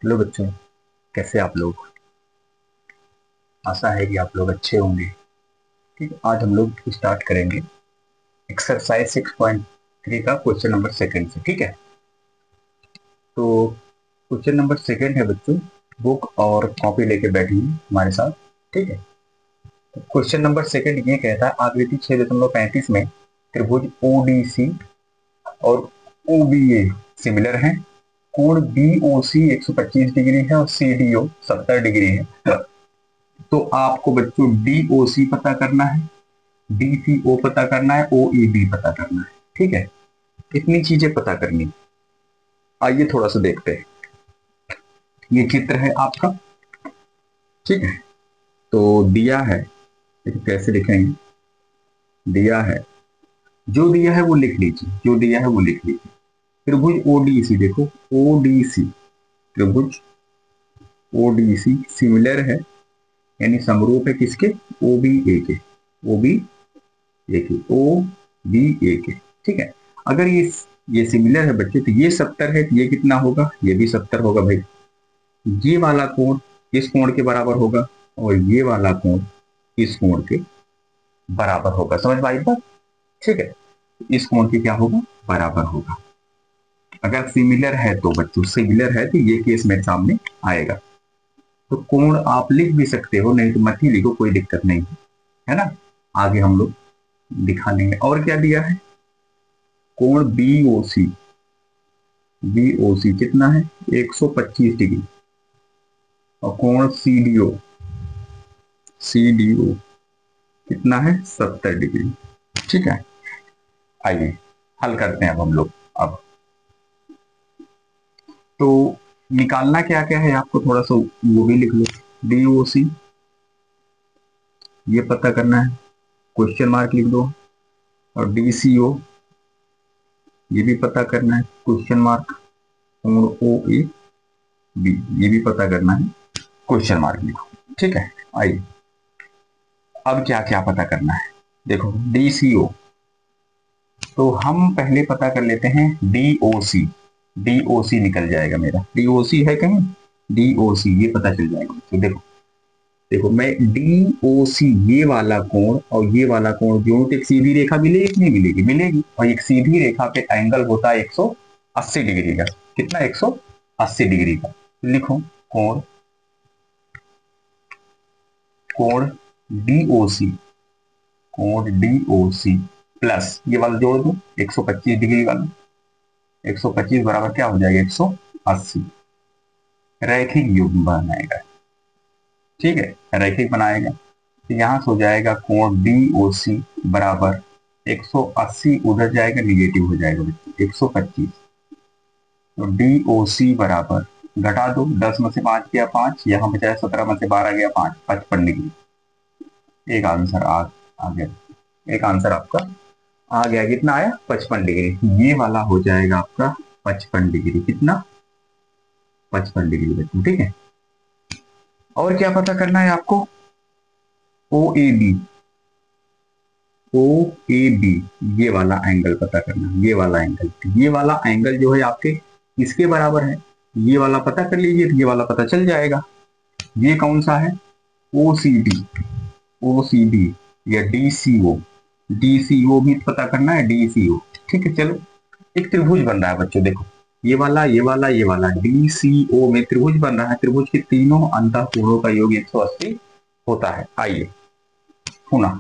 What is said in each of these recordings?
Hello बच्चों, कैसे आप लोग। आशा है कि आप लोग अच्छे होंगे। ठीक है, आज हम लोग स्टार्ट करेंगे एक्सरसाइज 6.3 का क्वेश्चन नंबर सेकंड से। ठीक है, तो क्वेश्चन नंबर सेकंड है बच्चों, बुक और कॉपी लेके बैठिए हमारे साथ। ठीक है, तो क्वेश्चन नंबर सेकंड ये कहता है आकृति 6.35 में त्रिभुज ओडीसी और ओबीए सिमिलर हैं। कोण बीओसी 125 डिग्री है और सीडीओ 70 डिग्री है। तो आपको बच्चों डीओसी पता करना है, डीसीओ पता करना है, ओईबी पता करना है। ठीक है, इतनी चीजें पता करनी। आइए थोड़ा सा देखते हैं। ये चित्र है आपका। ठीक है, तो दिया है, देखो कैसे लिखेंगे। दिया है, जो दिया है वो लिख लीजिए, जो दिया है वो लिख लीजिए। त्रिभुज ओडीसी, देखो ओडीसी, त्रिभुज ओडीसी सिमिलर है, यानी समरूप है किसके, ओबीए के, ओबी ए के, ओ बी ए के। ठीक है, अगर ये सिमिलर है बच्चे, तो ये 70 है, तो ये कितना होगा, ये भी 70 होगा भाई। ये वाला कोण इस कोण के बराबर होगा और ये वाला कोण इस कोण के बराबर होगा। समझ में आई बात। ठीक है, इस कोण के क्या होगा, बराबर होगा। अगर सिमिलर है तो बच्चों, सिमिलर है तो ये केस मेरे सामने आएगा। तो कोण आप लिख भी सकते हो, नहीं तो मत ही लिखो, कोई दिक्कत नहीं है ना। आगे हम लोग दिखा लेंगे। और क्या दिया है, कोण बीओसी, बीओसी कितना है 125 डिग्री, और कोण सीडीओ, सीडीओ कितना है 70 डिग्री। ठीक है, आइए हल करते हैं अब हम लोग। अब तो निकालना क्या क्या है आपको, थोड़ा सा वो भी लिख लो। डीओसी ये पता करना है, क्वेश्चन मार्क लिख दो। और डीसीओ ये भी पता करना है, क्वेश्चन मार्क। कोण ओ ए बी ये भी पता करना है, क्वेश्चन मार्क लिखो। ठीक है, आइए अब क्या क्या पता करना है। देखो डीसीओ, तो हम पहले पता कर लेते हैं डीओसी। डीओसी निकल जाएगा मेरा, डीओसी है कहीं, डीओसी ये पता चल जाएगा। तो देखो, देखो मैं डीओसी ये वाला कोण और ये वाला कोण जोड़ूं तो एक सीधी रेखा मिलेगी कि नहीं मिलेगी, मिलेगी। और एक सीधी रेखा पे एंगल होता है 180 डिग्री का। कितना, 180 डिग्री का। लिखो कोण, कोण डीओसी, कोण डीओसी प्लस ये वाला जोड़ दो 125 डिग्री वाला। 125 बराबर क्या हो जाएगा, 180। रैखिक युग्म बनाएगा। ठीक है, रैखिक बनाएगा, तो यहां से हो जाएगा कोण डीओसी बराबर 180, उधर जाएगा निगेटिव हो जाएगा बच्चों 125। तो डीओसी बराबर, घटा दो, 10 में से 5 गया 5, यहां बचाया 17 में से 12 गया 5, 55 डिग्री। एक आंसर आ गया, एक आंसर आपका आ गया। कितना आया, 55 डिग्री। ये वाला हो जाएगा आपका 55 डिग्री। कितना, 55 डिग्री बच्चों। ठीक है, और क्या पता करना है आपको, ओ A B, O A B ये वाला एंगल पता करना है। ये वाला एंगल, ये वाला एंगल जो है आपके इसके बराबर है। ये वाला पता कर लीजिए, तो ये वाला पता चल जाएगा। ये कौन सा है, ओ सी डी, ओ सी डी या डी सी ओ, डी सी ओ भी पता करना है, डी सी ओ। ठीक है, चलो एक त्रिभुज बन रहा है बच्चों, देखो ये वाला ये वाला ये वाला डी सी ओ में त्रिभुज बन रहा है। त्रिभुज के तीनों अंतःकोणों का योग 180 होता है। आइए पुनः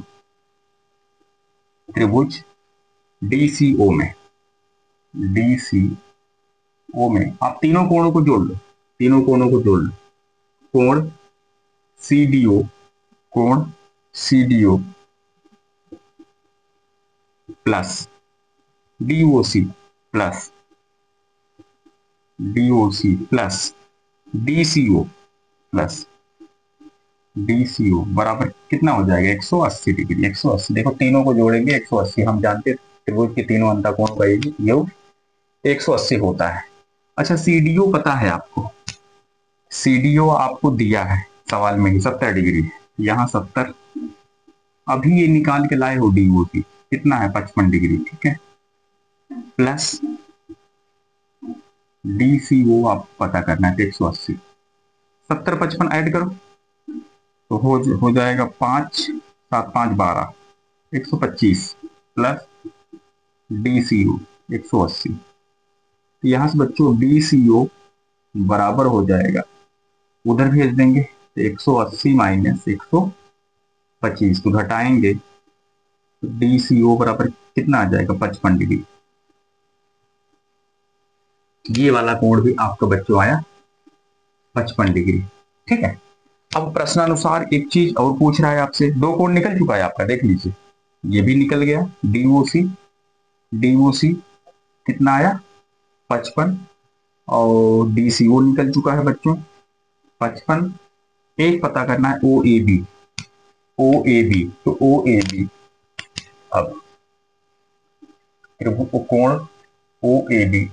त्रिभुज डीसीओ में, डीसीओ में आप तीनों कोणों को जोड़ लो, तीनों कोणों को जोड़ लो। कोण सीडीओ, कोण CDO plus DOC, plus DOC plus DCO, plus DCO बराबर कितना हो जाएगा, 180 डिग्री। 180, देखो तीनों को जोड़ेंगे 180, हम जानते हैं त्रिभुज के तीनों अंतःकोणों का योग 180 होता है। अच्छा सीडीओ पता है आपको, सीडीओ आपको दिया है सवाल में ही 70 डिग्री, यहाँ 70। अभी ये निकाल के लाए हो डीओ की, कितना है 55 डिग्री। ठीक है, प्लस डी सी ओ आप पता करना है, तो 180। 70 55 ऐड करो तो हो जाएगा 5 7 5 12, 125 प्लस डी सी ओ 180। तो यहां से बच्चों डी सी ओ बराबर हो जाएगा, उधर भेज देंगे तो 180 माइनस 125, तो घटाएंगे तो डी सी ओ बराबर कितना आ जाएगा, 55 डिग्री। ये वाला कोण भी आपका बच्चों आया 55 डिग्री। ठीक है। अब प्रश्नानुसार एक चीज और पूछ रहा है आपसे, दो कोण निकल चुका है आपका, देख लीजिए, ये भी निकल गया डीओसी, डीओसी कितना आया 55, और डीसीओ निकल चुका है बच्चों 55। एक पता करना है ओ A B, O A B, तो ओ ए बी, अब कोण ओ ए बी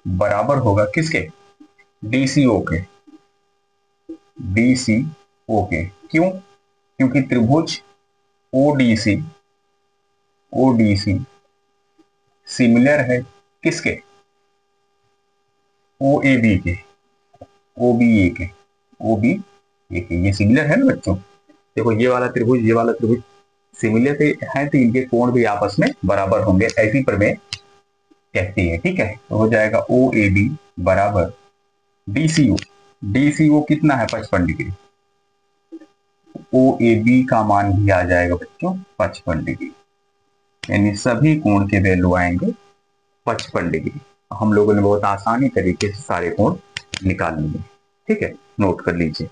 बराबर होगा किसके, डीसीओ के, डीसीओ के। क्यों, क्योंकि त्रिभुज ओडीसी, ओडीसी सिमिलर है किसके, ओ ए बी के, ओ बी ए के, ओ बी ए के, ये सिमिलर है ना बच्चों। देखो ये वाला त्रिभुज, ये वाला त्रिभुज सिमिलर है, तो इनके कोण भी आपस में बराबर होंगे, ऐसी प्रमेय कहती है। ठीक है, तो हो जाएगा ओ ए बी बराबर डीसीओ, डीसीओ कितना है 55 डिग्री, ओ ए बी का मान भी आ जाएगा बच्चों 55 डिग्री, यानी सभी कोण के वैल्यू आएंगे 55 डिग्री। हम लोगों ने बहुत आसानी तरीके से सारे कोण निकाल लिए। ठीक है, नोट कर लीजिए।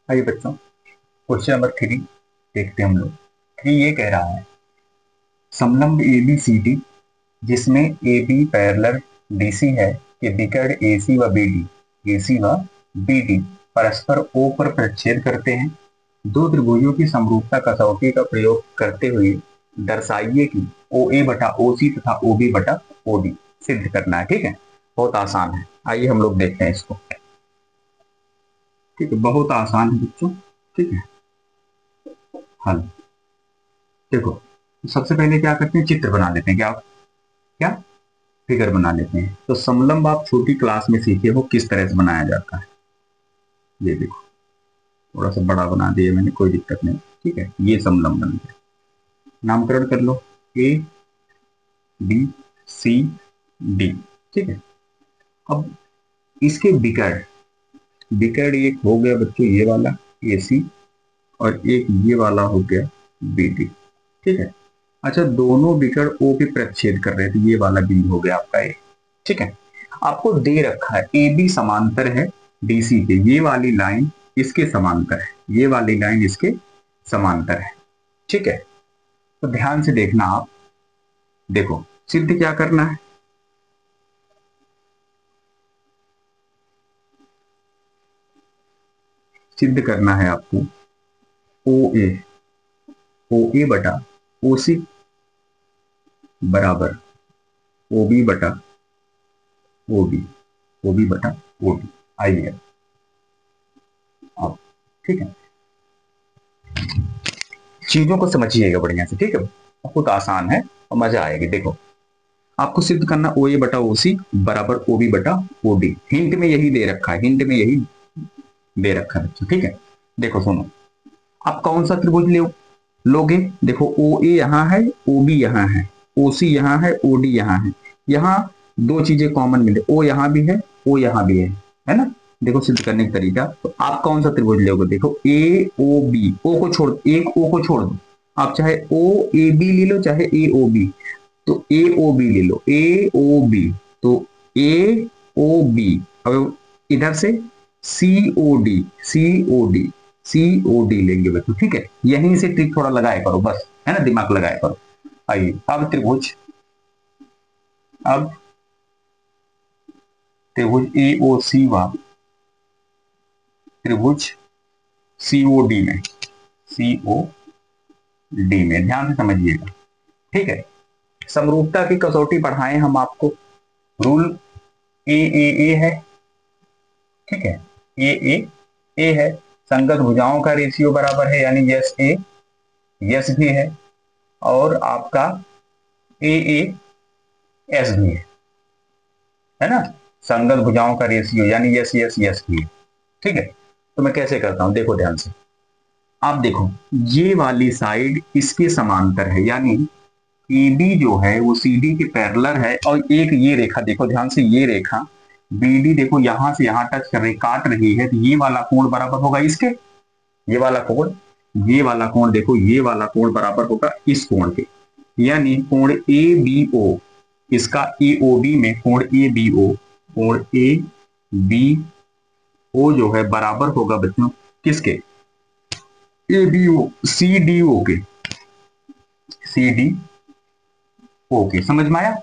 आइए बच्चों, क्वेश्चन नंबर 3 देखते हैं हम लोग। 3 ये कह रहा है, समलंब ए बी सी डी जिसमें A B parallel D C है कि विकर्ण ए सी व बी डी, ए सी व बी डी परस्पर ओ पर प्रच्छेद करते हैं। दो त्रिभुजों की समरूपता कसौटी का प्रयोग करते हुए दर्शाइए कि ओ ए बटा ओ सी तथा ओ बी बटा ओ डी सिद्ध करना है। ठीक है, बहुत आसान है, आइए हम लोग देखते हैं इसको। ठीक है, बहुत आसान है बच्चों। ठीक है, हल देखो, सबसे पहले क्या करते हैं, चित्र बना लेते हैं, क्या क्या फिगर बना लेते हैं। तो समलंब आप छोटी क्लास में सीखे हो किस तरह से बनाया जाता है। ये देखो, थोड़ा सा बड़ा बना दिया मैंने, कोई दिक्कत नहीं। ठीक है, ये समलंब बन गया, नामकरण कर लो ए बी सी डी। ठीक है, अब इसके विकर्ण, विकर्ण एक हो गया बच्चों ये वाला ए सी, और एक ये वाला हो गया बी डी। ठीक है, अच्छा दोनों विकर्ण ओ पे प्रच्छेद कर रहे थे, ये वाला बिंदु हो गया आपका ए। ठीक है, आपको दे रखा है ए बी समांतर है डीसी के, ये वाली लाइन इसके समांतर है, ये वाली लाइन इसके समांतर है। ठीक है, तो ध्यान से देखना आप, देखो सिद्ध क्या करना है, सिद्ध करना है आपको ओ ए, ओ ए बटा ओ सी बराबर ओ बी बटा ओ बी, ओ बी बटा ओ बी। आइए अब, ठीक है, चीजों को समझिएगा बढ़िया से। ठीक है, बहुत आसान है और मजा आएगी। देखो, आपको सिद्ध करना ओ ए बटा ओ सी बराबर ओ बी बटा ओ डी, हिंट में यही दे रखा है, हिंट में यही दे रखा है बच्चों। ठीक है, देखो सुनो, आप कौन सा त्रिभुज लोगे, देखो ओ ए यहाँ है, ओ बी यहाँ है, ओ सी यहाँ है, ओ डी यहाँ है, यहाँ दो चीजें कॉमन मिले, ओ यहाँ भी है, ओ यहाँ भी है ना। देखो सिद्ध करने का तरीका, तो आप कौन सा त्रिभुज लोगे, देखो ए ओ बी, ओ को छोड़, एक ओ को छोड़ दो, आप चाहे ओ ए बी ले लो चाहे ए ओ बी, तो ए ओ बी ले लो, ए ओ बी, तो ए ओ बी, अब इधर से सी ओ डी, सी ओ डी, सी ओ डी लेंगे बच्चों। ठीक है, यहीं से ट्रिक थोड़ा लगाया करो बस, है ना, दिमाग लगाया करो। आइए अब त्रिभुज, अब त्रिभुज ए ओ सी व त्रिभुज सी ओ डी में, सी ओ डी में ध्यान से समझिएगा। ठीक है, समरूपता की कसौटी पढ़ाएं हम आपको, रूल ए है। ठीक है, ए है, संगत भुजाओं का रेशियो बराबर है, यानी यस ए यस भी है, और आपका ए ए एस भी है ना, संगत भुजाओं का रेशियो यानी यस यस यस भी है। ठीक है, तो मैं कैसे करता हूं, देखो ध्यान से। आप देखो, ये वाली साइड इसके समांतर है, यानी ईडी जो है वो सीडी के पैरेलल है, और एक ये रेखा देखो ध्यान से, ये रेखा बीडी देखो यहां से यहां टच कर रही, काट रही है, तो ये वाला कोण बराबर होगा इसके, ये वाला कोण, ये वाला कोण देखो, ये वाला कोण बराबर होगा इस कोण के, यानी कोण ए बी ओ, इसका ए ओ बी में कोण ए बी ओ, कोण ए बी ओ जो है बराबर होगा बच्चों किसके, A B O C D O के, सी डी ओ के। समझ में आया?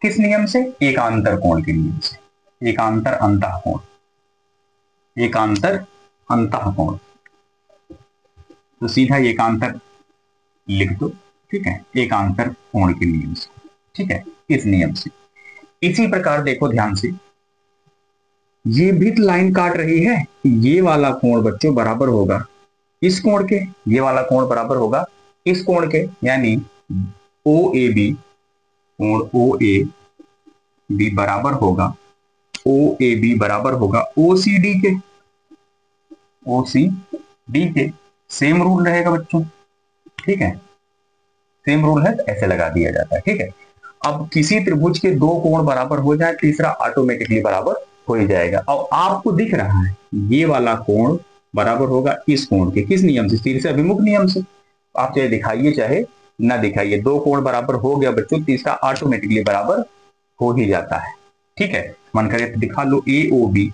किस नियम से? एकांतर कोण के नियम से, एकांतर अंतः कोण, एकांतर अंतः कोण। तो सीधा एकांतर लिख दो, ठीक है, एकांतर कोण के नियम से, ठीक है, इस नियम से। इसी प्रकार देखो ध्यान से, ये भी तो लाइन काट रही है, ये वाला कोण बच्चों बराबर होगा इस कोण के, ये वाला कोण बराबर होगा इस कोण के, यानी ओ ए बी, कोण ओ ए बी बराबर होगा, ओ ए बी बराबर होगा ओ सी डी के, ओ सी डी के। सेम रूल रहेगा बच्चों, ठीक है, सेम रूल है, तो ऐसे लगा दिया जाता है, ठीक है। अब किसी त्रिभुज के दो कोण बराबर हो जाए, तीसरा ऑटोमेटिकली बराबर हो ही जाएगा। और आपको दिख रहा है ये वाला कोण बराबर होगा इस कोण के, किस नियम से? तीर से अभिमुख नियम से। आप चाहे दिखाइए चाहे ना दिखाइए, दो कोण बराबर हो गया बच्चों, तीसरा ऑटोमेटिकली बराबर हो ही जाता है, ठीक है। मन करे तो दिखा लो, ए ओ बी,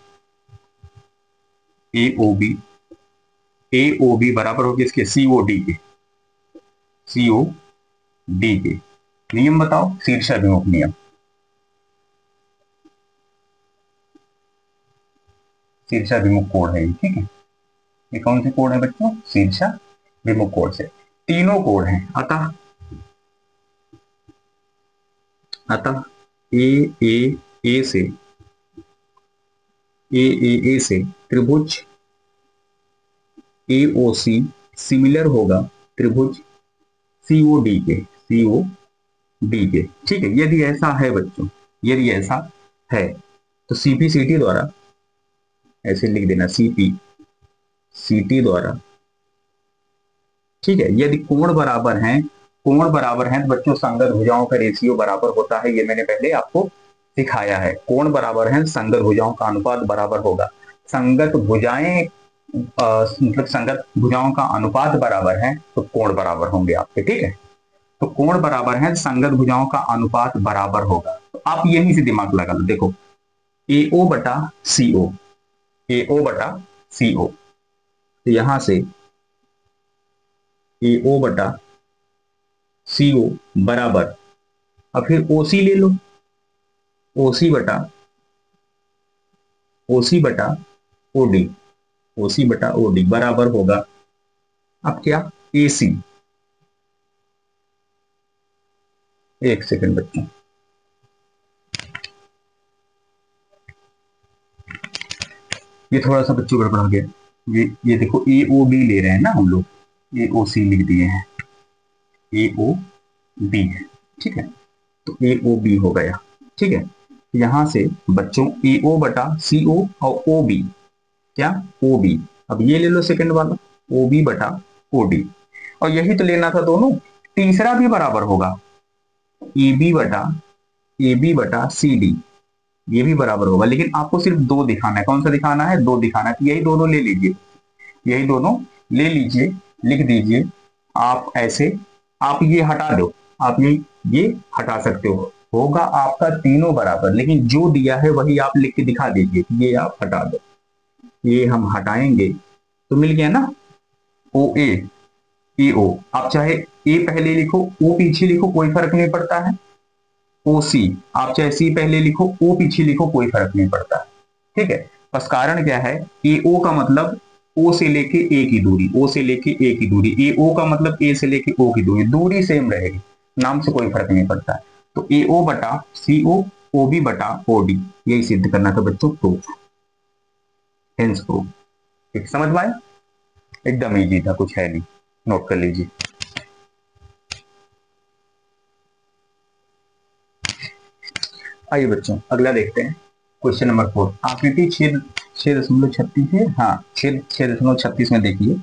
ए ओ बी, ए ओ बी बराबर होगी इसके सीओ डी के, सीओ डी के। नियम बताओ, शीर्षाभिमुख नियम, शीर्षाभिमुख कोण है ये, ठीक है। ये कौन से कोण है बच्चों? शीर्षाभिमुख कोण से। तीनों कोण हैं, अतः अतः ए ए ए से, ए ए ए से त्रिभुज ए ओ सी सिमिलर होगा त्रिभुज सीओ डी के, सीओ डी के, ठीक है। यदि ऐसा है बच्चों, यदि ऐसा है तो सीपी सीटी द्वारा ऐसे लिख देना, सीपी सीटी द्वारा, ठीक है। यदि कोण बराबर हैं, कोण बराबर हैं तो बच्चों संगत भुजाओं का रेशियो बराबर होता है, ये मैंने पहले आपको सिखाया है। कोण बराबर हैं, संगत भुजाओं का अनुपात बराबर होगा। संगत भुजाएं मतलब संगत भुजाओं का अनुपात बराबर है तो कोण बराबर होंगे आपके, ठीक है। तो कोण बराबर है, संगत भुजाओं का अनुपात बराबर होगा। तो आप यहीं से दिमाग लगा लो, देखो ए ओ बटा सी ओ, ए ओ बटा सी ओ, तो यहां से ए ओ बटा सी ओ बराबर, अब फिर ओ सी ले लो, ओ सी बटा, ओ सी बटा ओ डी, ओ सी बटा ओ डी बराबर होगा अब क्या, ए सी। एक सेकंड बच्चों, ये थोड़ा सा बच्चों गड़बड़ा गया। ये देखो ए ओ बी ले रहे हैं ना हम लोग, ए ओ सी लिख दिए हैं, ए ओ बी है, ठीक है। तो ए ओ बी हो गया, ठीक है। यहां से बच्चों ए ओ बटा सी ओ और ओ बी, क्या ओ बी, अब ये ले लो सेकंड वाला, ओ बी बटा ओ डी, और यही तो लेना था दोनों। तीसरा भी बराबर होगा ए बी बटा, ए बी बटा सी डी, ये भी बराबर होगा, लेकिन आपको सिर्फ दो दिखाना है। कौन सा दिखाना है? दो दिखाना है, तो यही दोनों ले लीजिए, यही दोनों ले लीजिए, लिख दीजिए आप ऐसे। आप ये हटा दो, आप ये हटा सकते हो, होगा आपका तीनों बराबर, लेकिन जो दिया है वही आप लिख के दिखा दीजिए, ये आप हटा दो, ये हम हटाएंगे तो मिल गया ना, ओ ए, ए ओ। आप चाहे ए पहले लिखो ओ पीछे लिखो, कोई फर्क नहीं पड़ता है। ओ सी, आप चाहे सी पहले लिखो ओ पीछे लिखो, कोई फर्क नहीं पड़ता है, ठीक है। बस कारण क्या है, ए ओ का मतलब ओ से लेके ए की दूरी, ओ से लेके ए की दूरी, ए ओ का मतलब ए से लेके ओ की दूरी, दूरी सेम रहेगी, नाम से कोई फर्क नहीं पड़ता है। तो ए ओ बटा सी ओ बी बटा ओ डी, यही सिद्ध करना था बच्चों, प्रूफ, हेंस प्रूफ। ठीक, समझ में आया? एकदम इजी था, कुछ है नहीं, नोट कर लीजिए। आइए बच्चों अगला देखते हैं क्वेश्चन नंबर 4। आकृति 6.36 है। हाँ, 6.36 में देखिए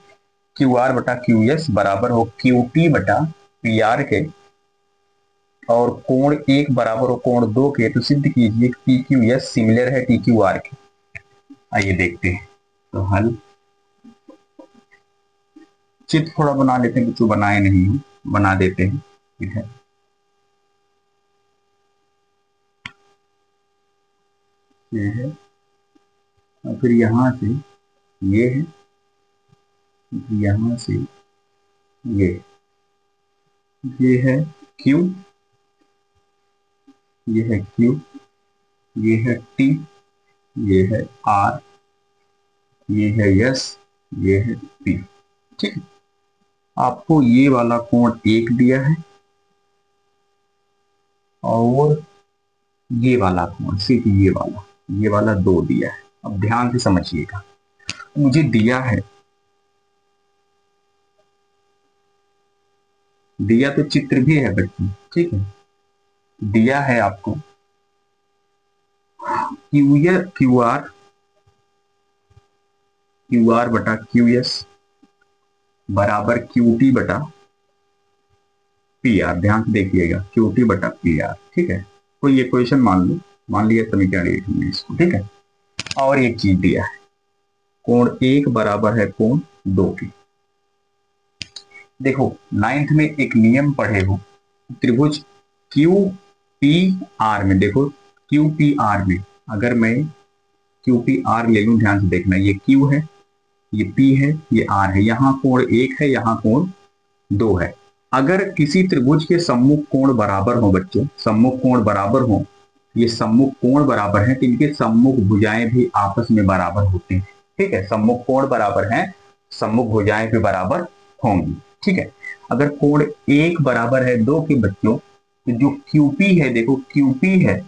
क्यू आर बटा क्यू एस बराबर हो क्यू टी बटा पी आर के और कोण 1 बराबर हो कोण 2 के, तो सिद्ध कीजिए पी क्यू एस सिमिलर है टी क्यू आर के। आइए देखते हैं तो हल। चित्र थोड़ा बना लेते हैं, बच्चों बनाए नहीं हूं, बना देते हैं। ठीक है, ये है और फिर यहां से ये है, यहां से ये है क्यू, ये है क्यू, ये है टी, ये है आर, ये है यस, ये है पी। ठीक है, आपको ये वाला कोण 1 दिया है और ये वाला कोण सिर्फ ये वाला 2 दिया है। अब ध्यान से समझिएगा, मुझे दिया तो चित्र भी है बच्चों। ठीक है, दिया है आपको क्यू आर बटा क्यू एस बराबर क्यू टी बटा पी आर। ध्यान से देखिएगा, क्यू टी बटा पी आर। ठीक है, कोई इक्वेशन मान लिया समीकरण एक हमने इसको। ठीक है, और एक चीज दिया है, कोण 1 बराबर है कोण 2 की। देखो 9th में एक नियम पढ़े हो, त्रिभुज क्यू पी आर में, देखो क्यू पी आर में अगर मैं क्यू पी आर ले लूं, ध्यान से देखना, ये क्यू है, ये पी है, ये आर है, यहाँ कोण 1 है, यहाँ कोण 2 है। अगर किसी त्रिभुज के सम्मुख कोण बराबर हो बच्चों, सम्मुख कोण बराबर हो, ये सम्मुख कोण बराबर है तो इनके सम्मुख भुजाएं भी आपस में बराबर होते हैं। ठीक है, सम्मुख कोण बराबर है, सम्मुख भुजाएं भी बराबर होंगी। ठीक है, अगर कोण 1 बराबर है 2 के बच्चों, तो जो क्यूपी है, देखो क्यूपी है,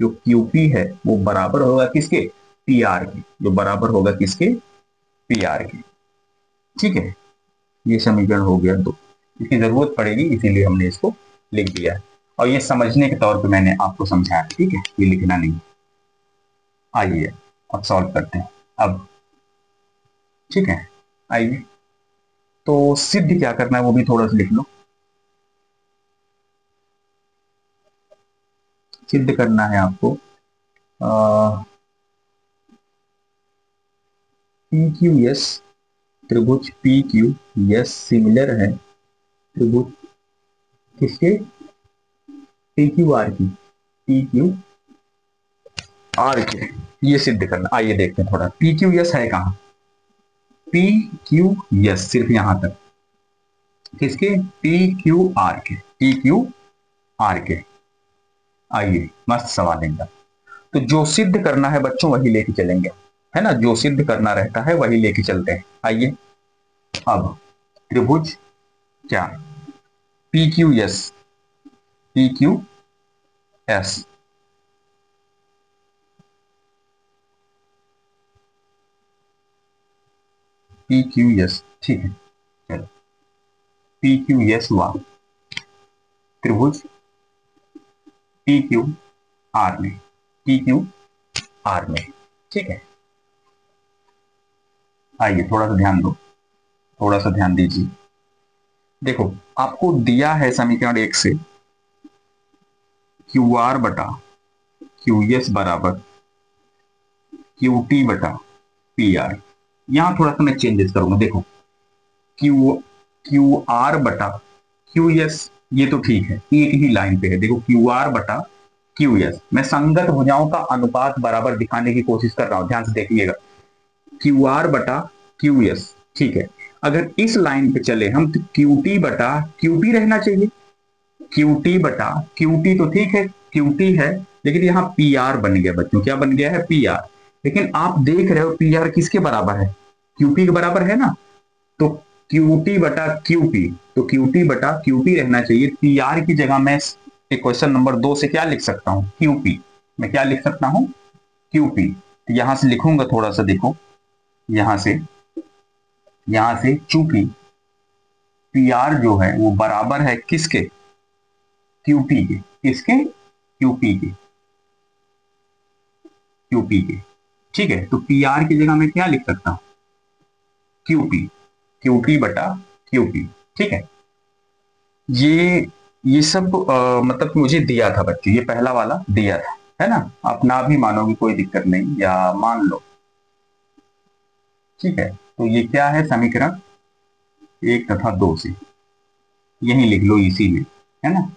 जो क्यूपी है वो बराबर होगा किसके, पी आर के, जो बराबर होगा किसके, पी आर के। ठीक है, ये समीकरण हो गया 2। इसकी जरूरत पड़ेगी इसीलिए हमने इसको लिख दिया है और ये समझने के तौर पे मैंने आपको समझाया। ठीक है, ये लिखना नहीं। आइए अब सॉल्व करते हैं अब। ठीक है, आइए तो सिद्ध क्या करना है वो भी थोड़ा सा लिख लो। सिद्ध करना है आपको पी क्यू एस, त्रिभुज पी क्यू एस सिमिलर है त्रिभुज किसके, पी क्यू आर की, पी क्यू आर के। ये सिद्ध करना। आइए देखते हैं थोड़ा, पी क्यू एस है कहां, पी क्यू एस सिर्फ यहां तक, किसके, पी क्यू आर के, पी क्यू आर के। आइए मस्त सवाल एकदम। तो जो सिद्ध करना है बच्चों वही लेके चलेंगे, है ना, जो सिद्ध करना रहता है वही लेके चलते हैं। आइए अब त्रिभुज क्या, P Q S, P Q S, P Q S. ठीक है, चलो पी क्यू एस हुआ त्रिभुज पी क्यू आर में, पी क्यू आर में। ठीक है, आइए थोड़ा सा ध्यान दो, थोड़ा सा ध्यान दीजिए। देखो आपको दिया है समीकरण 1 से क्यू आर बटा क्यू एस बराबर क्यू टी बटा पी आर। यहां थोड़ा सा मैं चेंजेस करूंगा। देखो क्यू क्यू आर बटा क्यू एस, ये तो ठीक है, एक ही लाइन पे है। देखो क्यू आर बटा क्यू एस, मैं संगत भुजाओं का अनुपात बराबर दिखाने की कोशिश कर रहा हूं, ध्यान से देखिएगा। क्यू आर बटा क्यू एस, ठीक है, अगर इस लाइन पे चले हम तो क्यू टी बटा क्यू पी रहना चाहिए। क्यू टी बटा क्यू टी तो ठीक है, क्यू टी है, लेकिन यहाँ पी आर बन गया बच्चों, क्या बन गया है, पी आर। लेकिन आप देख रहे हो पी आर किसके बराबर है, क्यूपी के बराबर है ना, तो क्यू टी बटा क्यू पी, तो क्यू टी बटा क्यू पी रहना चाहिए। पी आर की जगह मैं क्वेश्चन नंबर 2 से क्या लिख सकता हूं, क्यू पी। मैं क्या लिख सकता हूं, क्यू पी। तो यहां से लिखूंगा, थोड़ा सा देखो, यहां से चूंकि पी आर जो है वो बराबर है किसके, क्यूपी के, किसके, क्यूपी के। क्यूपी के। ठीक है, तो पी आर की जगह मैं क्या लिख सकता हूं, क्यूपी, क्यूपी बटा क्यूपी। ठीक है, ये सब मतलब मुझे दिया था बच्चे, ये पहला वाला दिया था, है ना। आप ना भी मानोगे कोई दिक्कत नहीं, या मान लो। ठीक है, तो ये क्या है, समीकरण 1 तथा 2 से, यही लिख लो इसी में, है ना।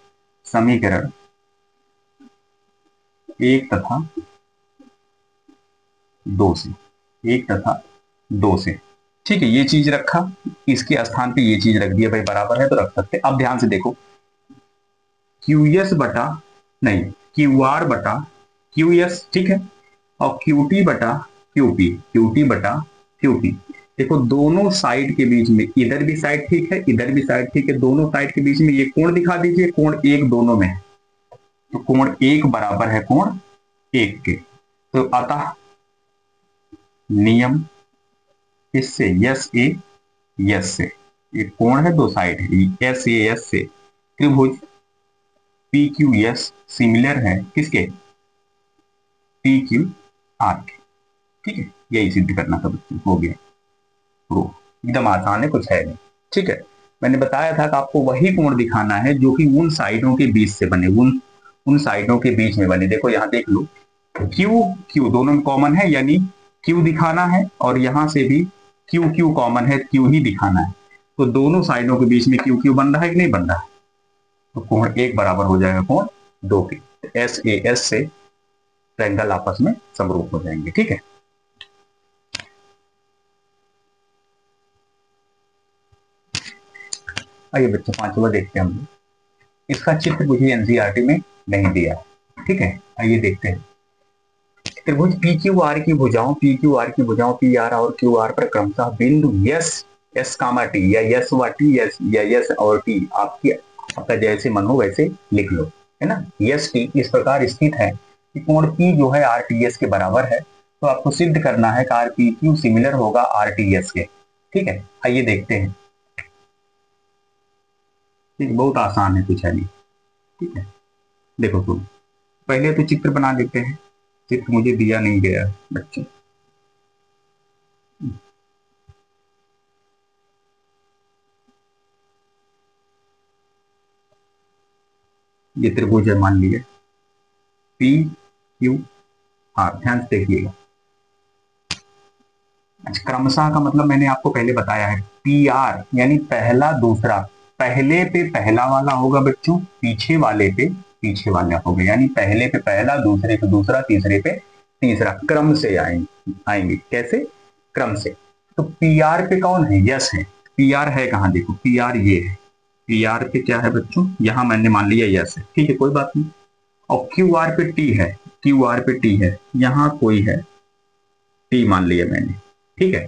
समीकरण 1 तथा 2 से, 1 तथा 2 से। ठीक है, ये चीज रखा, इसके स्थान पे ये चीज रख दिया, भाई बराबर है तो रख सकते। अब ध्यान से देखो, क्यू एस बटा, नहीं, क्यू आर बटा क्यू एस, ठीक है, और क्यू टी बटा क्यूपी, क्यू टी बटा क्यूपी। देखो दोनों साइड के बीच में, इधर भी साइड ठीक है, इधर भी साइड ठीक है, दोनों साइड के बीच में ये कोण दिखा दीजिए, कोण एक दोनों में है, तो कोण एक बराबर है कोण एक के। तो अतः नियम इससे यस ए यस से, एक कोण है, दो साइड है, एस ए एस से त्रिभुज पी क्यू एस सिमिलर है किसके, पी क्यू आर के। ठीक है, यही सिद्ध करना था बच्चों, हो गया प्रूफ, एकदम आसान है, कुछ है नहीं। ठीक है, मैंने बताया था कि आपको वही कोण दिखाना है जो कि उन साइडों के बीच से बने, उन साइडों के बीच में बने। देखो यहां देख लो, क्यू क्यू दोनों में कॉमन है, यानी क्यू दिखाना है, और यहां से भी क्यू क्यू कॉमन है, क्यू ही दिखाना है। तो दोनों साइडों के बीच में क्यू क्यू बन रहा है कि नहीं बन रहा है, तो कोण एक बराबर हो जाएगा कोण दो के, एस ए एस से ट्रायंगल आपस में समरूप हो जाएंगे। ठीक है, आइए बच्चों पांचवा देखते हैं हम लोग। इसका चित्र मुझे एनसीईआरटी में नहीं दिया है। ठीक है, आइए देखते हैं। त्रिभुज पी क्यू आर की भुजाओं, पी क्यू आर की भुजाओं पी आर और क्यू आर पर क्रमशः बिंदु यस एस कामा टी, या यस व टी, यस या यस और टी, आपकी आपका जैसे मन हो वैसे लिख लो, है ना। यस टी इस प्रकार स्थित है कि कोण पी जो है आर टी एस के बराबर है, तो आपको सिद्ध करना है कि आर पी क्यू सिमिलर होगा आर टी एस के। ठीक है, आइए देखते हैं। ठीक, बहुत आसान है, कुछ है नहीं। ठीक है, देखो तुम पहले तो चित्र बना लेते हैं, चित्र मुझे दिया नहीं गया बच्चों। ये त्रिभुज है मान लीजिए पी क्यू आर, ध्यान से देखिएगा। अच्छा, क्रमशः का मतलब मैंने आपको पहले बताया है, पी आर यानी पहला दूसरा, पहले पे पहला वाला होगा बच्चों, पीछे वाले पे पीछे वाला होगा, यानी पहले पे पहला, दूसरे पे दूसरा, तीसरे पे तीसरा, क्रम से आएंगे कैसे, क्रम से। तो पी आर पे कौन है, यस है। पी आर है कहाँ, देखो पी आर ये है, पी आर पे क्या है बच्चों, यहां मैंने मान लिया यस है, ठीक है कोई बात नहीं। और क्यू आर पे टी है, क्यू आर पे टी है, यहां कोई है, टी मान लिया मैंने। ठीक है,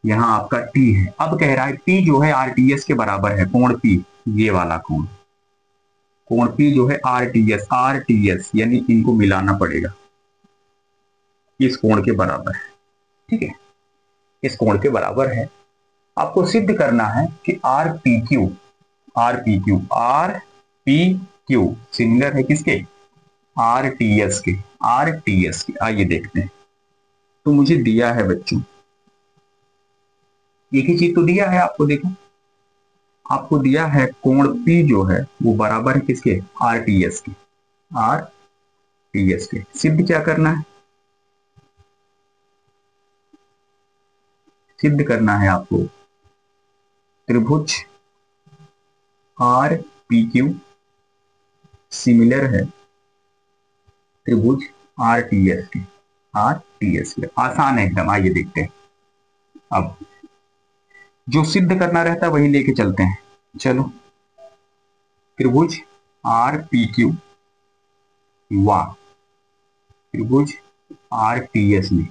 यहाँ आपका टी है। अब कह रहा है पी जो है आरटीएस के बराबर है, कोण पी, ये वाला कोण, कोण पी जो है आरटीएस, आरटीएस यानी इनको मिलाना पड़ेगा, इस कोण के बराबर है। ठीक है, इस कोण के बराबर है। आपको सिद्ध करना है कि R P Q, R P Q, R P Q similar है किसके, आर टी एस के, आर टी एस के। आइए देखते हैं। तो मुझे दिया है बच्चों, एक ही चीज तो दिया है आपको, देखो आपको दिया है कोण P जो है वो बराबर है किसके, आर टी एस के, आर टी एस के। सिद्ध क्या करना है, सिद्ध करना है आपको त्रिभुज आर पी क्यू सिमिलर है त्रिभुज आर टी एस के, आर टी एस के। आसान है एकदम, आइए देखते हैं। अब जो सिद्ध करना रहता है वही लेके चलते हैं, चलो। त्रिभुज आर पी क्यू व त्रिभुज आर टी एस में,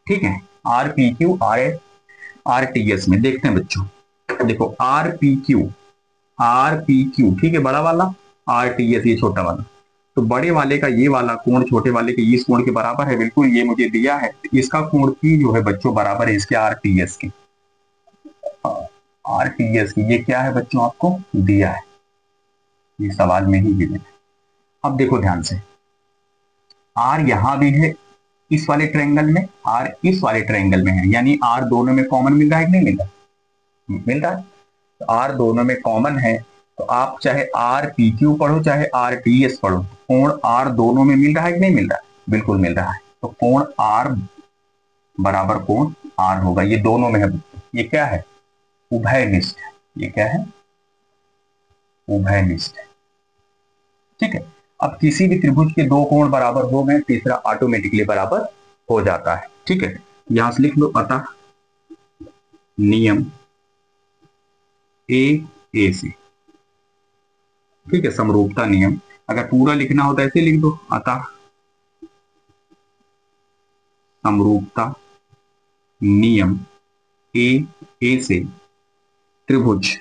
ठीक है, R P Q R T S में देखते हैं बच्चों। देखो आर पी क्यू ठीक है, बड़ा वाला, आर टी एस ये छोटा वाला। तो बड़े वाले का ये वाला कोण छोटे वाले के इस कोण के बराबर है, बिल्कुल ये मुझे दिया है। इसका कोण पी जो है बच्चों बराबर है इसके आर टी एस के, आर टी एस की। ये क्या है बच्चों, आपको दिया है, ये सवाल में ही दिया है। अब देखो ध्यान से, आर यहां भी है इस वाले ट्रायंगल में, आर इस वाले ट्रायंगल में है, यानी आर दोनों में कॉमन मिल रहा है कि नहीं मिल रहा? मिल रहा है। तो आर दोनों में कॉमन है, तो आप चाहे आर पी क्यू पढ़ो चाहे आर टी एस पढ़ो, कोण आर दोनों में मिल रहा है कि नहीं मिल रहा है? बिल्कुल मिल रहा है। तो कोण आर बराबर कोण आर होगा, ये दोनों में है। ये क्या है? उभयनिष्ठ। ये क्या है? उभयनिष्ठ। ठीक है। अब किसी भी त्रिभुज के दो कोण बराबर हो गए, तीसरा ऑटोमेटिकली बराबर हो जाता है। ठीक है, यहां से लिख लो, अतः नियम ए सी। ठीक है, समरूपता नियम। अगर पूरा लिखना हो तो ऐसे लिख दो, अतः समरूपता नियम ए से त्रिभुज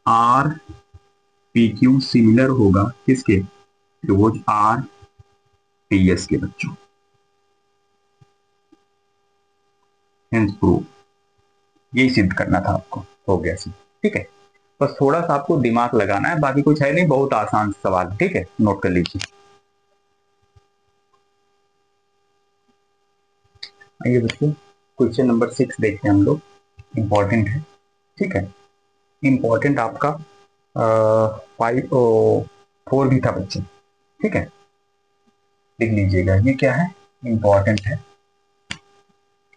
आर पी क्यू सिमिलर होगा किसके? त्रिभुज आर टी एस के बच्चों। Hence prove. यही सिद्ध करना था आपको, हो गया सिद्ध। ठीक है, बस थोड़ा सा आपको दिमाग लगाना है, बाकी कुछ है नहीं, बहुत आसान सवाल। ठीक है, नोट कर लीजिए। आइए बच्चों, क्वेश्चन नंबर 6 देखते हैं हम लोग। इंपॉर्टेंट है। ठीक है, इंपॉर्टेंट आपका 4 भी था बच्चों। ठीक है, लिख लीजिएगा, ये क्या है? इंपॉर्टेंट है।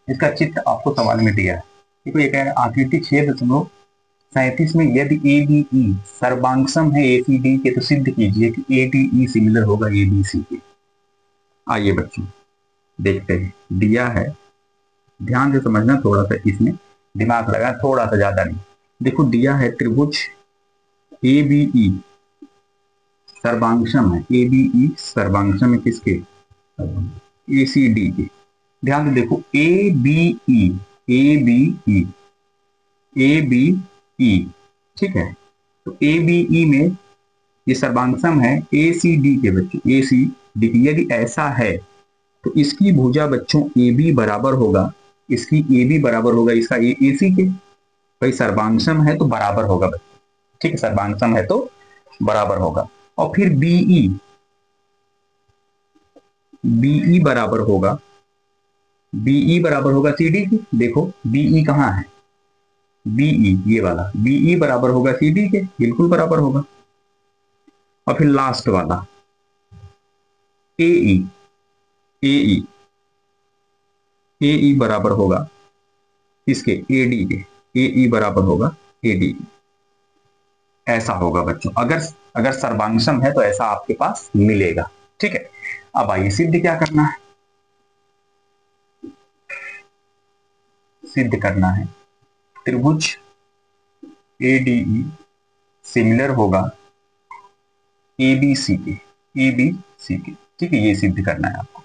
इसका चित्र आपको सवाल में दिया है। देखो, ये कह रहा है आकृति 6.37 में यदि ए बी ई सर्वांगसम है ए सी डी के, तो सिद्ध कीजिए कि ए डी ई सिमिलर होगा ए बी सी के। आइए बच्चों देखते हैं, दिया है, ध्यान से समझना, थोड़ा सा इसमें दिमाग लगा, थोड़ा सा ज्यादा नहीं। देखो, दिया है त्रिभुज ए बी ई सर्वांगसम है, ए बी ई सर्वांगसम है किसके? ए सी डी के। ध्यान से देखो, A B E, A B E, A B E. ठीक है, तो ए बी ई में ये सर्वांगसम है ए सी डी के बच्चों, ए सी डी की। यदि ऐसा है तो इसकी भुजा बच्चों ए बी बराबर होगा, इसकी ए बी बराबर होगा इसका ए सी के। भाई सर्वांगसम है तो बराबर होगा बच्चों। ठीक है, सर्वांगसम है तो बराबर होगा। और फिर बीई, बीई बराबर होगा, बीई बराबर होगा सी डी की। देखो बीई कहाँ है? बीई ये वाला, बीई बराबर होगा सी डी के, बिल्कुल बराबर होगा। और फिर लास्ट वाला एई, एई, एई बराबर होगा इसके एडी के, एई बराबर होगा एडी। ऐसा होगा बच्चों, अगर अगर सर्वांगसम है तो ऐसा आपके पास मिलेगा। ठीक है, अब आइए सिद्ध क्या करना है। सिद्ध करना है त्रिभुज एडीई सिमिलर होगा एबीसी के, एबीसी के। ठीक है, ये सिद्ध करना है आपको।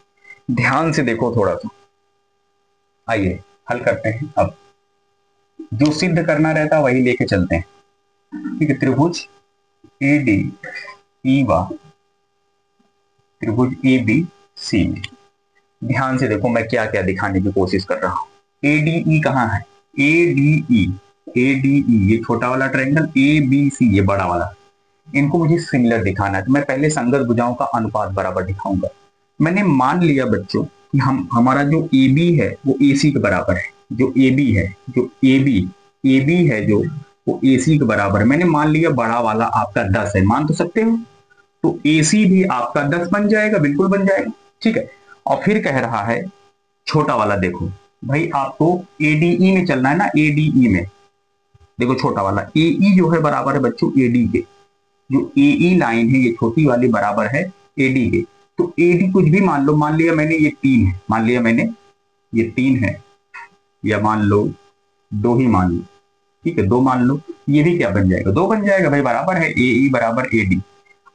ध्यान से देखो थोड़ा सा, आइए हल करते हैं। अब जो सिद्ध करना रहता है वही लेके चलते हैं। ठीक है, त्रिभुज ए डी ई व त्रिभुज ए बी सी में ध्यान से देखो मैं क्या क्या दिखाने की कोशिश कर रहा हूं। ए डी ई कहाँ है? A D E, A D E ये छोटा वाला ट्रायंगल, ए बी सी ये बड़ा वाला, इनको मुझे सिमिलर दिखाना है। तो मैं पहले संगत भुजाओं का अनुपात बराबर दिखाऊंगा। मैंने मान लिया बच्चों कि हमारा जो ए बी है वो ए सी के बराबर है। जो ए बी है, जो ए बी है जो, वो ए सी के बराबर है। मैंने मान लिया बड़ा वाला आपका 10 है, मान तो सकते हो। तो ए सी भी आपका 10 बन जाएगा, बिल्कुल बन जाएगा। ठीक है, और फिर कह रहा है छोटा वाला, देखो भाई आपको एडीई में चलना है ना, एडीई में देखो छोटा वाला एई जो है बराबर है बच्चों एडी के। जो एई लाइन है ये छोटी वाली बराबर है एडी के। तो एडी कुछ भी मान लो, मान लिया मैंने ये 3 है, मान लिया मैंने ये 3 है, या मान लो 2 ही मान लो। ठीक है, 2 मान लो, ये भी क्या बन जाएगा? 2 बन जाएगा भाई, बराबर है एई बराबर एडी।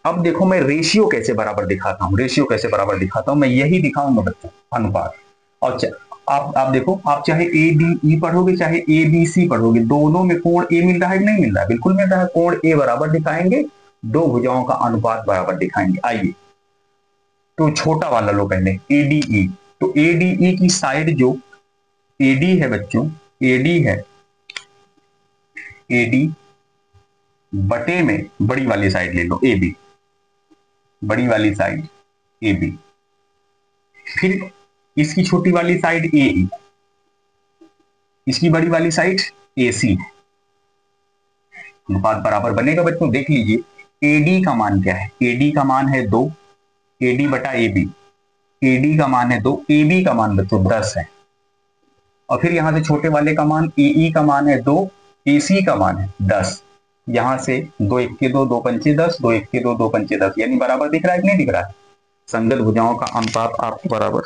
अब देखो मैं रेशियो कैसे बराबर दिखाता हूँ, रेशियो कैसे बराबर दिखाता हूँ, मैं यही दिखाऊंगा बच्चों, अनुपात। और आप देखो, आप चाहे ए डी ई पढ़ोगे चाहे ए बी सी पढ़ोगे, दोनों में कोण ए मिल रहा है कि नहीं मिल रहा है? बिल्कुल मिल रहा है। कोण ए बराबर दिखाएंगे, दो भुजाओं का अनुपात बराबर दिखाएंगे। आइए तो छोटा वाला लो पहले, एडीई। तो एडीई की साइड जो एडी है बच्चों, एडी है, एडी बटे में बड़ी वाली साइड ले लो ए बी, बड़ी वाली साइड ए बी। फिर इसकी छोटी वाली साइड ए ई, इसकी बड़ी वाली साइड ए सी। अनुपात बराबर बनेगा बच्चों, देख लीजिए एडी का मान क्या है, एडी का मान है 2, एडी बटा ए बी। एडी का मान है 2, ए बी का मान बच्चों 10 है। और फिर यहां से छोटे वाले का मान ए का मान है 2, ए सी का मान है 10। यहां से 2 1 2, 2 5 10, 2 1 2, 2 5 10, यानी बराबर दिख रहा है कि नहीं दिख रहा है? संगत भुजाओं का अनुपात आपको बराबर।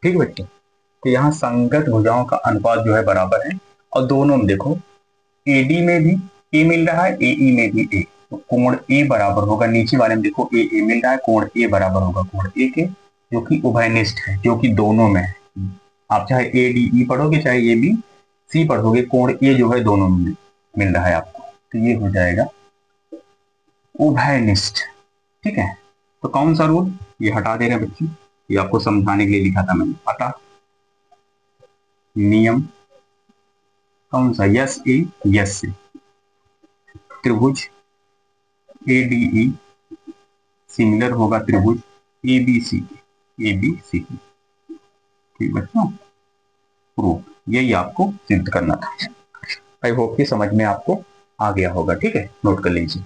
ठीक है बच्चों, तो यहाँ संगत भुजाओं का अनुपात जो है बराबर है। और दोनों में देखो, एडी में भी ए मिल रहा है, एई में भी ए, तो कोण ए बराबर होगा, नीचे वाले में देखो ए मिल रहा है, कोण ए बराबर होगा कोण ए के, जो कि उभयनिष्ठ है, जो कि दोनों में है। आप चाहे ए डी ई पढ़ोगे, चाहे ए बी सी पढ़ोगे, कोण ए जो है दोनों में मिल रहा है आपको, तो ये हो जाएगा उभयनिष्ठ। ठीक है, तो कौन सा रूल, ये हटा दे रहे हैं बच्चे, ये आपको समझाने के लिए लिखा था मैंने, पता नियम कौन सा, यस ए यस से, त्रिभुज ए डी ई सिमिलर होगा त्रिभुज A B C, A B C. ठीक बच्चों, प्रूफ, यही आपको सिद्ध करना था। आई होप कि समझ में आपको आ गया होगा। ठीक है, नोट कर लीजिए।